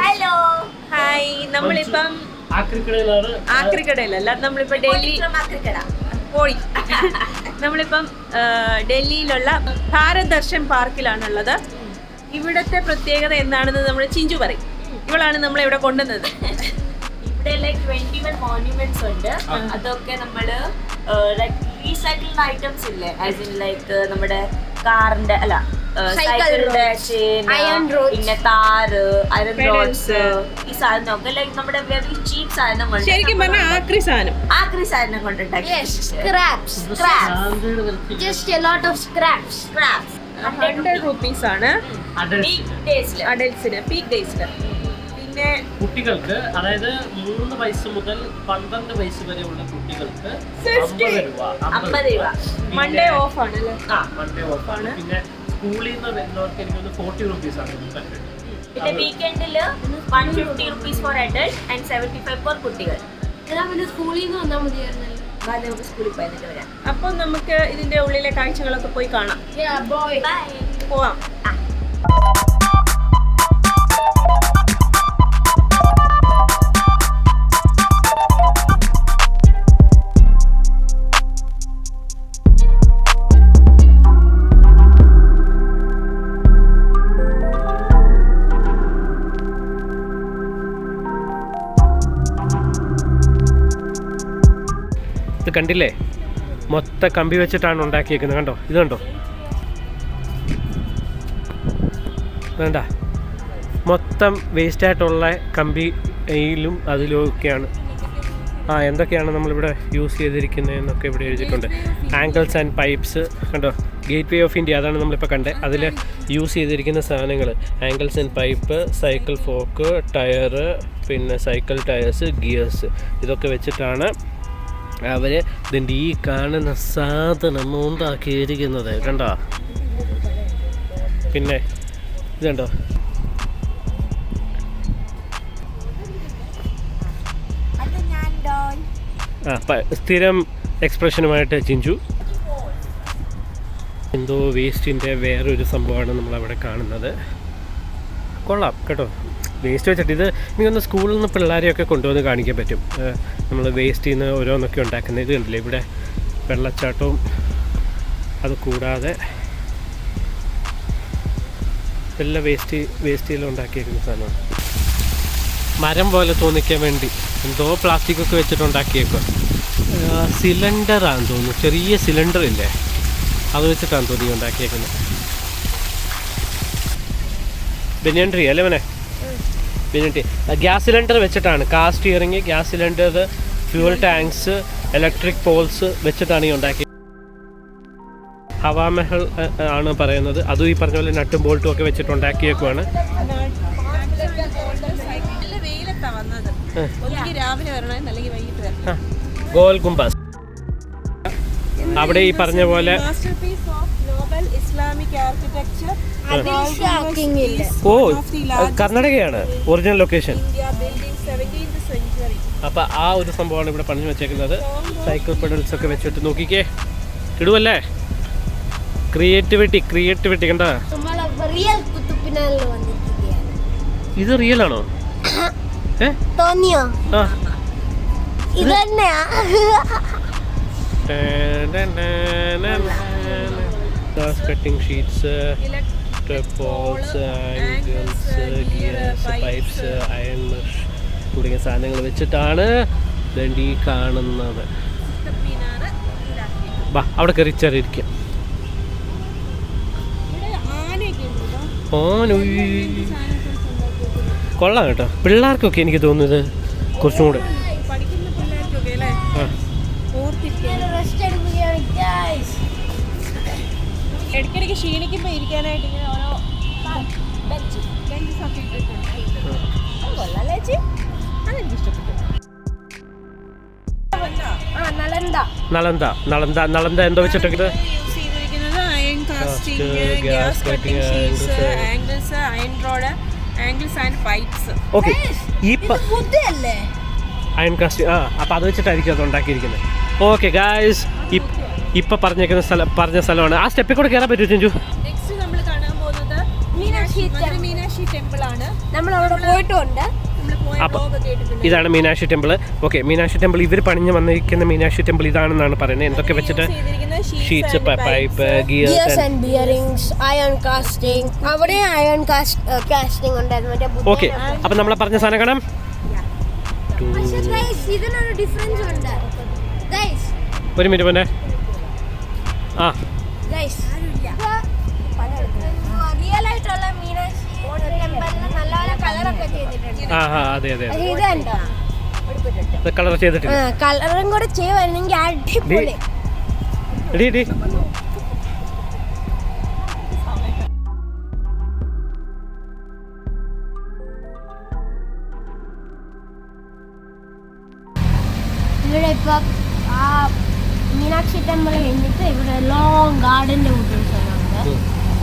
Hello hi, നമ്മളിപ്പം ആക്രിക്കടയിലല്ല, നമ്മളിപ്പോ ഡൽഹി പോയി നമ്മളിപ്പം ഡൽഹിയിലുള്ള ഭാരത് ദർശൻ പാർക്കിലാണുള്ളത്. ഇവിടുത്തെ പ്രത്യേകത എന്താണെന്ന് നമ്മൾ ചിഞ്ചു പറയും. ഇവളാണ് നമ്മളെ ഇവിടെ കൊണ്ടുവന്നത്. ഇവിടെ ലൈക്ക് 21 മോണ്യുമെന്റ്സ് ഉണ്ട്. അതൊക്കെ നമ്മള് റീസൈക്കിൾഡ് ഐറ്റംസ് ഇല്ലേ, ആസ് ഇൻ ലൈക്ക് നമ്മുടെ കാറിന്റെ അല്ല സൈക്കിളിന്റെ ചെയിൻ, പിന്നെ താറ്, അയൺ റോഡ്സ്, ഈ സാധനമൊക്കെ ലൈക്ക് നമ്മുടെ വെരി ചീപ്പ് സാധനം കൊണ്ട് ശരിക്കും പറഞ്ഞാൽ ആക്രി സാധനം കൊണ്ടുണ്ടാക്കി. $100 ആണ് അഡൽസിന് പീക്ക് ഡേയ്സിന്. പിന്നെ കുട്ടികൾക്ക്, അതായത് 3 വയസ്സ് മുതൽ 12 വയസ്സ് വരെയുള്ള കുട്ടികൾക്ക് 50 രൂപ. മൺഡേ ഓഫ് ആണ്. മൺഡേ ഓഫ് ആണ്. പിന്നെ സ്കൂളിൽ നിന്ന് വരുന്നവർക്ക് എനിക്ക് 40 rupees ആണ്. പിന്നെ വീക്കെൻഡില് 150 rupees for adult and 75 for കുട്ടികൾ. സ്കൂളിൽ നിന്ന് വന്നാൽ മതിയായിരുന്നല്ലോ. നമുക്ക് സ്കൂളിൽ പോയിട്ട് വരാം. അപ്പൊ നമുക്ക് ഇതിന്റെ ഉള്ളിലെ കാഴ്ചകളൊക്കെ പോയി കാണാം. പോവാം. ഇത് കണ്ടില്ലേ, മൊത്തം കമ്പി വെച്ചിട്ടാണ് ഉണ്ടാക്കിയേക്കുന്നത്. കണ്ടോ, ഇത് കണ്ടോ, വേണ്ട മൊത്തം വേസ്റ്റായിട്ടുള്ള കമ്പിയിലും അതിലുമൊക്കെയാണ്. എന്തൊക്കെയാണ് നമ്മളിവിടെ യൂസ് ചെയ്തിരിക്കുന്നതെന്നൊക്കെ ഇവിടെ എഴുതിയിട്ടുണ്ട്. ആംഗിൾസ് ആൻഡ് പൈപ്സ് കണ്ടോ, ഗേറ്റ് വേ ഓഫ് ഇന്ത്യ അതാണ് നമ്മളിപ്പോൾ കണ്ടത്. അതിൽ യൂസ് ചെയ്തിരിക്കുന്ന സാധനങ്ങൾ angles and pipe, cycle folk, tyre, പിന്നെ സൈക്കിൾ ടയേഴ്സ്, ഗിയേഴ്സ്, ഇതൊക്കെ വെച്ചിട്ടാണ് അവർ ഇതിൻ്റെ ഈ കാണുന്ന സാധനം ഉണ്ടാക്കിയിരിക്കുന്നത്. കണ്ടോ, പിന്നെ ഇതുണ്ടോ, സ്ഥിരം എക്സ്പ്രഷനുമായിട്ട് ചിഞ്ചു. എന്തോ വേസ്റ്റിൻ്റെ വേറൊരു സംഭവമാണ് നമ്മളവിടെ കാണുന്നത്. കൊള്ളാം കേട്ടോ, വേസ്റ്റ് വെച്ചിട്ട് ഇത് എനിക്കൊന്ന് സ്കൂളിൽ നിന്ന് പിള്ളേരെയൊക്കെ കൊണ്ടുവന്ന് കാണിക്കാൻ പറ്റും. നമ്മൾ വേസ്റ്റിൽ നിന്ന് ഓരോന്നൊക്കെ ഉണ്ടാക്കുന്നത്. ഇത് കണ്ടില്ലേ, ഇവിടെ വെള്ളച്ചാട്ടവും അത് കൂടാതെ എല്ലാം വേസ്റ്റിൽ ഉണ്ടാക്കിയിരിക്കുന്ന സാധനമാണ്. മരം പോലെ തോന്നിക്കാൻ വേണ്ടി എന്തോ പ്ലാസ്റ്റിക്കൊക്കെ വെച്ചിട്ടുണ്ടാക്കിയേക്കുക. സിലിണ്ടറാണെന്ന് തോന്നുന്നു, ചെറിയ സിലിണ്ടർ ഇല്ലേ, അത് വെച്ചിട്ടാണ് തോന്നി ഉണ്ടാക്കിയേക്കുന്നത്. ബനിയൻ ട്രീ അല്ലേ മോനെ? Banyan tree. ഗ്യാസ് സിലിണ്ടർ വെച്ചിട്ടാണ്, cast earring, gas cylinder, fuel tanks, electric poles വെച്ചിട്ടാണ് ഈ ഉണ്ടാക്കിയത്. ഹവാമഹൽ ആണ് പറയുന്നത്. അതും ഈ പറഞ്ഞ പോലെ നട്ടും ബോൾട്ടും ഒക്കെ വെച്ചിട്ട് ഉണ്ടാക്കിയേക്കുവാണ്. ഗോൽ ഗുംബാസ് അവിടെ ഈ പറഞ്ഞ പോലെ. ഓ, കർണാടകയാണ് ഒറിജിനൽ ലൊക്കേഷൻ. അപ്പൊ ആ ഒരു സംഭവമാണ് ഇവിടെ പണിഞ്ഞു വെച്ചേക്കുന്നത്. സൈക്കിൾ പെഡൽസ് ഒക്കെ വെച്ചിട്ട് നോക്കിക്കേ, ഇടുവല്ലേ. ക്രിയേറ്റിവിറ്റി കണ്ട. ഇത് റിയൽ ആണോ? തോന്നിയോ? Cutting sheets, poles, angles, gears, pipes, iron mesh തുടങ്ങിയ സാധനങ്ങൾ വെച്ചിട്ടാണ് ഈ കാണുന്നത്. ബാ, അവിടെ കയറിച്ചറിയിരിക്കാം. കൊള്ളാം കേട്ടോ. പിള്ളേർക്കൊക്കെ എനിക്ക് തോന്നുന്നത് കുറച്ചും കൂടെ ഇടയ്ക്കിടയ്ക്ക് ക്ഷീണിക്കുമ്പോൾ ഇരിക്കാനായിട്ട് ഇങ്ങനെ ഓരോ ബെഞ്ചൊക്കെ ഇട്ടിട്ടുണ്ട്. അതെനിക്ക് ഇഷ്ടപ്പെട്ടു. നളന്ദ എന്തോ വെച്ചിട്ടൊക്കെ യൂസ് ചെയ്തിരിക്കുന്നത് iron casting, gas cutting sheets, angles, iron road, angles and pipes. Okay, ഈ അയൺ കാസ്റ്റിംഗ് അപ്പം അത് വെച്ചിട്ടായിരിക്കും അത് ഉണ്ടാക്കിയിരിക്കുന്നത്. ഓക്കെ ഗായ്സ്, ഇപ്പൊ പറഞ്ഞ സ്ഥലമാണ്. ആ സ്റ്റെപ്പിൽ കൂടെ കയറാൻ പറ്റുമോ ചിഞ്ചു? നെക്സ്റ്റ് നമ്മൾ കാണാൻ പോകുന്നത് മീനാക്ഷി ടെമ്പിൾ ആണ്. നമ്മൾ അവിടെ പോയിട്ടുണ്ട്. നമ്മൾ പോയ അപ്പൊ vlog ഒക്കെ ഇട്ടിട്ടുണ്ട്. ഇതാണ് Meenakshi temple. Okay, Meenakshi temple ഇവർ പണിഞ്ഞ് വന്നിരിക്കുന്ന മീനാക്ഷി ടെമ്പിൾ ഇതാണെന്നാണ് പറയുന്നത്. എന്തൊക്കെ വെച്ചിട്ട് sheets, pipe, gears gears. And bearings, iron casting. അവിടെ അയൺ കാസ്റ്റിംഗ് ഉണ്ടായിരുന്നു മറ്റേ ബുദ്ധ. ഓക്കെ, അപ്പൊ നമ്മളെ പറഞ്ഞ സാധനം കാണാം. പക്ഷേ ഗൈസ് ഇതിനൊരു ഡിഫറൻസ് ഉണ്ട്. ഗൈസ് ഒരു മിനിറ്റ് പോലെ. ആ ഗൈസ് റിയൽ ആയിട്ടുള്ള മീനാക്ഷി ടെമ്പിളിന് നല്ല നല്ല കളറൊക്കെ ചെയ്തിട്ടുണ്ട്. അതെ അതെ അതെ, ഇതുണ്ടോ കളർ ചെയ്തിട്ടില്ല. കളറും കൂടെ ചെയ്യുവായിരുന്നെങ്കിൽ അടിപൊളി. ഡി ഇവിടെ ഇപ്പൊ ആ മീനാക്ഷി ടെമ്പിൾ കഴിഞ്ഞിട്ട് ഇവിടെ ലോങ് ഗാർഡന്റെ ഉണ്ട്.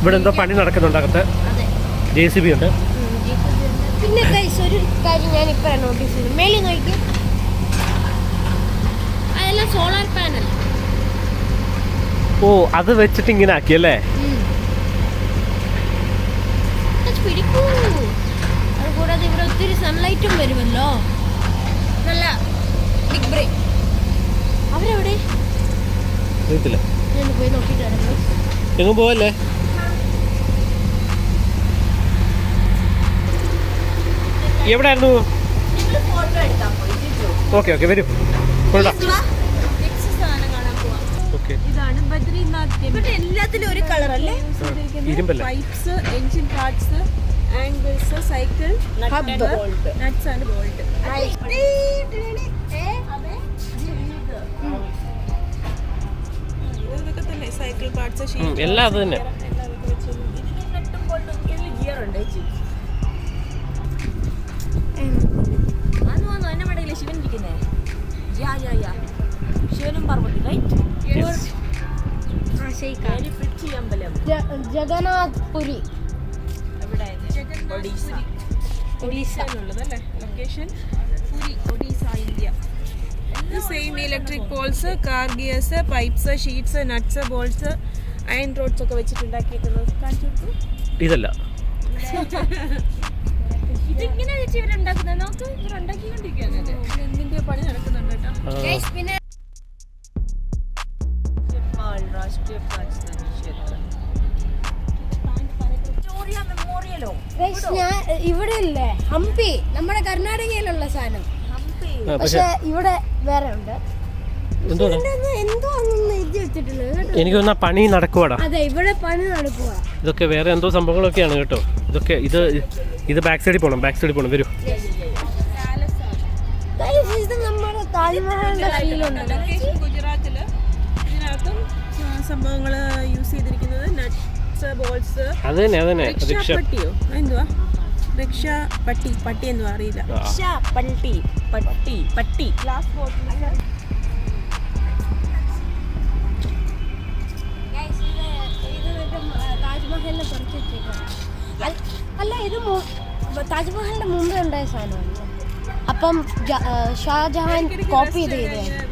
ഇവിടെ എന്തോ പണി നടക്കുന്നുണ്ട് അകത്ത്. അതെ. JCB ഉണ്ട്. പിന്നെ ഗൈസ് ഒരു കാര്യം ഞാൻ ഇപ്പഴാണ് നോട്ടീസ് ചെയ്തത്. മേളിൽ നോക്കി, അതെല്ലാം സോളാർ പാനൽ. ഓ, അത് വെച്ചിട്ട് ഇങ്ങനെ ആക്കിയല്ലേ? അതുകൂടാതെ ഇവിടെ ഒത്തിരി സൺലൈറ്റും വരുമല്ലോ. നല്ല ബിഗ് ബ്രേക്ക്. അവരെവിടെ? അറിയത്തില്ല, ഞാൻ പോയി നോക്കിയിട്ടായിരുന്നു. എങ്ങും പോവല്ലേ? എവിടെയായിരുന്നു? ഫോട്ടോ എടുക്കാൻ പോയി. ഓക്കെ വരൂ, കൊള്ളാം. നെക്സ്റ്റ് സാധനം കാണാൻ പോവാം. ഓക്കെ, ഇതാണ് ബദ്രീനാഥ് ടെമ്പിൾ. എല്ലാത്തിലും ഒരു കളർ അല്ലേ? ഇരുമ്പല്ലേ? Pipes, engine parts, angles, cycle, Hub. Nuts and bolt. ഇതൊക്കെ തന്നെ സൈക്കിൾ പാർട്സ്, എല്ലാം അത് തന്നെ. ഗിയർ ഉണ്ട് ചേച്ചി. എന്നെ വേണമെങ്കിലേ ശിവൻ ഇരിക്കുന്നേ. ശിവനും പാർവതി, റൈറ്റ്? വെരി പ്രിറ്റി അമ്പലം. ജഗന്നാഥ് പുരി. ഒഡീസ. ഒഡീസയിലുള്ളതല്ലേ location? Puri, Odisha, India. Same electric poles, car gears, pipes, sheets, nuts, bolts, iron rods ഒക്കെ വെച്ചിട്ടുണ്ടാക്കിയിരിക്കുന്നത് കാണിച്ചു കൊടുത്തു. ഇതല്ല, ഇതിങ്ങനെ ചേച്ചി ഇവരുണ്ടാക്കുന്നത്. നോക്ക്, ഇവരുണ്ടാക്കിക്കൊണ്ടിരിക്കുകയാണ്. എന്തിന്റെ പണി നടക്കുന്നുണ്ട് കേട്ടോ. ഗൈസ് പിന്നെ രാഷ്ട്രീയ ക്ഷേത്രം, വിക്ടോറിയ മെമ്മോറിയലോ. ഗൈസ് ഞാൻ ഇവിടെ ഇല്ലേ ഹംപി, നമ്മുടെ കർണാടകയിലുള്ള സാധനം. പക്ഷെ ഇവിടെ വേറെ ഉണ്ട്. എന്തോ എന്തോ എഴുതി വെച്ചിട്ടുള്ളത് കേട്ടോ. എനിക്ക് തോന്നുന്ന പണി നടക്കുവാടാ. അതെ, ഇവിടെ പണി നടക്കുക. ഇതൊക്കെ വേറെ എന്തോ സംഭവങ്ങളൊക്കെയാണ് കേട്ടോ. ഇതൊക്കെ ഇത് ബാക്ക് സൈഡിൽ പോകണം. വരൂ. ഗൈസ് ഇത് നമ്മുടെ താജ്മഹലിന്റെ ഫീലുണ്ട്. ഗുജറാത്തില് ഇതിനകത്തും സംഭവങ്ങൾ യൂസ് ചെയ്തിരിക്കുന്നത് നട്ട്സ്, ബോൾസ്. അത് തന്നെ റിക്ഷ. പട്ടിയോ എന്തുവാ? റിക്ഷ പട്ടി എന്തോ അറിയില്ല. പട്ടി ഗ്ലാസ് ബോട്ടിൽ. താജ്മഹലിനെ അല്ല, ഇത് താജ്മഹലിന്റെ മുമ്പേ ഉണ്ടായ സാധനമാണ്. അപ്പം ഷാജഹാൻ കോപ്പി ചെയ്ത് ഇരിക്കാം.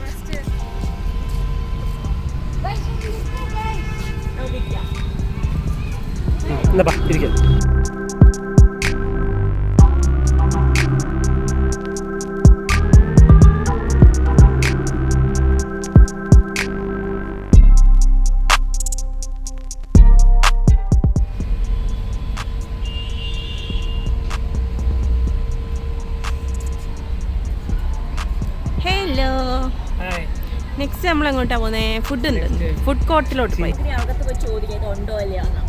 ഹലോ, നെക്സ്റ്റ് നമ്മൾ എങ്ങോട്ടാ പോകുന്നത്? ഫുഡ് ഉണ്ട്, ഫുഡ് കോർട്ടിലോട്ട് പോയി. അകത്ത് പോയി ചോദിക്കുന്നത് ഉണ്ടോ അല്ലയാന്ന്.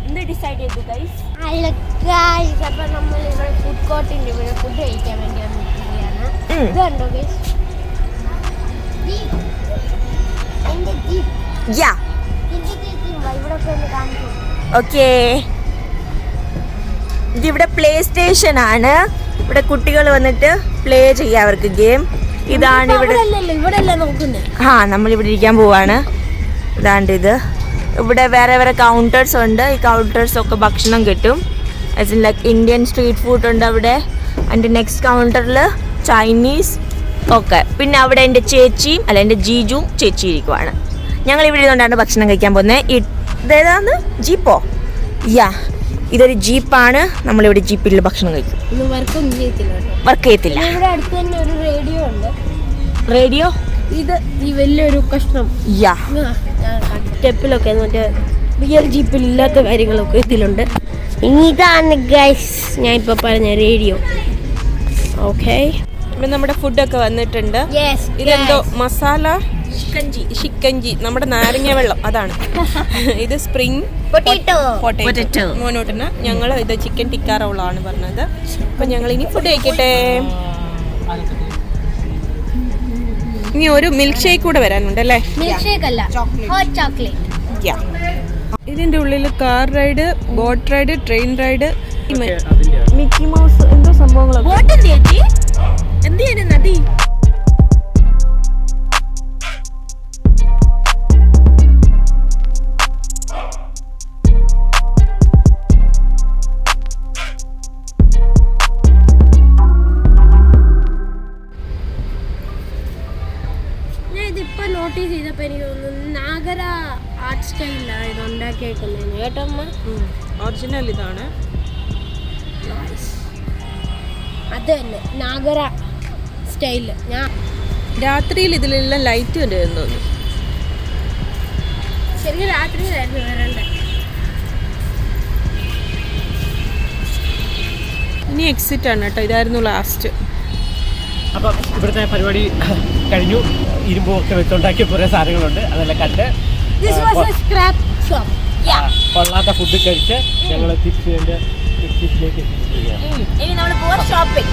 എന്ത് ഡിസൈഡ് ചെയ്തു ഗൈസ്? അപ്പൊ നമ്മൾ ഇവിടെ ഫുഡ് കോർട്ടിന്റെ ഇവിടെ ഫുഡ് കഴിക്കാൻ വേണ്ടി വന്നിരിക്കുകയാണ്. ഇത് കണ്ടോ ഗൈസ്? ഇവിടെ കാണിച്ചു. ഓക്കേ, ഇതിവിടെ പ്ലേ സ്റ്റേഷൻ ആണ്. ഇവിടെ കുട്ടികൾ വന്നിട്ട് പ്ലേ ചെയ്യാം അവർക്ക് ഗെയിം. ഇതാണ് ഇവിടെ. നമ്മളിവിടെ ഇരിക്കാൻ പോവാണ്. ഇതാണ്ട് ഇത്. ഇവിടെ വേറെ കൗണ്ടേഴ്സ് ഉണ്ട്. ഈ കൗണ്ടേഴ്സ് ഒക്കെ ഭക്ഷണം കിട്ടും. ലൈക്ക് ഇന്ത്യൻ സ്ട്രീറ്റ് ഫുഡ് ഉണ്ട് അവിടെ. അതിൻ്റെ നെക്സ്റ്റ് കൗണ്ടറിൽ ചൈനീസ്, ഓക്കെ. പിന്നെ അവിടെ എൻ്റെ ചേച്ചിയും അല്ല എൻ്റെ ജീജുവും ചേച്ചി ഇരിക്കുവാണ്. ഞങ്ങൾ ഇവിടെ ഇരുന്നുകൊണ്ടാണ് ഭക്ഷണം കഴിക്കാൻ പോകുന്നത്. ഇതേതാന്ന് ജീപ്പോ? യാ, ഇതൊരു ജീപ്പാണ്. നമ്മളിവിടെ ജീപ്പിൽ ഭക്ഷണം കഴിക്കും. വർക്ക് ചെയ്യത്തില്ല. ഇവിടെ അടുത്ത് തന്നെ ഒരു റേഡിയോ ഉണ്ട്. റേഡിയോ ഇത് ഈ വലിയൊരു കഷ്ണം യാ സ്റ്റെപ്പിലൊക്കെ മറ്റേ റിയൽ ജീപ്പിൽ ഇല്ലാത്ത കാര്യങ്ങളൊക്കെ ഇതിലുണ്ട്. ഇതാണ് ഗൈസ് ഞാൻ ഇപ്പൊ പറഞ്ഞ റേഡിയോ. ഓക്കെ, ഇവിടെ നമ്മുടെ ഫുഡൊക്കെ വന്നിട്ടുണ്ട്. ഇതെന്തോ മസാല ഷിക്കഞ്ചി, നമ്മുടെ നാരങ്ങ വെള്ളം അതാണ്. ഇത് സ്പ്രിംഗ് പൊട്ടറ്റോ മോനോട്ടിന്. ഞങ്ങൾ ഇത് ചിക്കൻ ടിക്ക റോളാണ് പറഞ്ഞത്. അപ്പൊ ഞങ്ങൾ ഇനി ഫുഡ് കഴിക്കട്ടെ. ഇനി ഒരു മിൽക്ക് ഷേക്ക് കൂടെ വരാനുണ്ട് അല്ലേ? മിൽക്ക് ഷേക്ക് അല്ല, ഹോട്ട് ചോക്ലേറ്റ്. ഇതിന്റെ ഉള്ളിൽ car ride, boat ride, train ride, അതിന്റെ മിക്കി മൗസ് എന്തോ സംഭവങ്ങളൊക്കെ. എന്ത് ചെയ്യാൻ നദി? ഇതിപ്പോ നോട്ടീസ് ചെയ്തപ്പോ എനിക്ക് തോന്നുന്നു നാഗര ആർട്ട് സ്റ്റൈലാണ് ഇത് ഉണ്ടാക്കിയേക്കുന്നത് കേട്ടോ അമ്മ. ഒറിജിനൽ ഇതാണ്. അത് തന്നെ നാഗര സ്റ്റൈല്. ഞാൻ രാത്രിയിൽ ഇതിലെല്ലാം ലൈറ്റ് ഉണ്ട് എന്ന് തോന്നുന്നു. ശരിക്കും രാത്രിയിലായിരുന്നു വരണ്ടേ. ഇനി എക്സിറ്റ് ആണ് കേട്ടോ. ഇതായിരുന്നു ലാസ്റ്റ്. അപ്പം ഇവിടുത്തെ പരിപാടി കഴിഞ്ഞു. ഇരുമ്പും ഒക്കെ വെച്ചുണ്ടാക്കിയ കുറേ സാധനങ്ങളുണ്ട്, അതെല്ലാം കണ്ട് കൊള്ളാത്ത ഫുഡ് കഴിച്ച് ഞങ്ങൾ തിരിച്ച് എൻ്റെ എക്സിറ്റിലേക്ക് എത്തിക്കുകയാണ്. ഇനി നമ്മൾ പോവാ ഷോപ്പിംഗ്.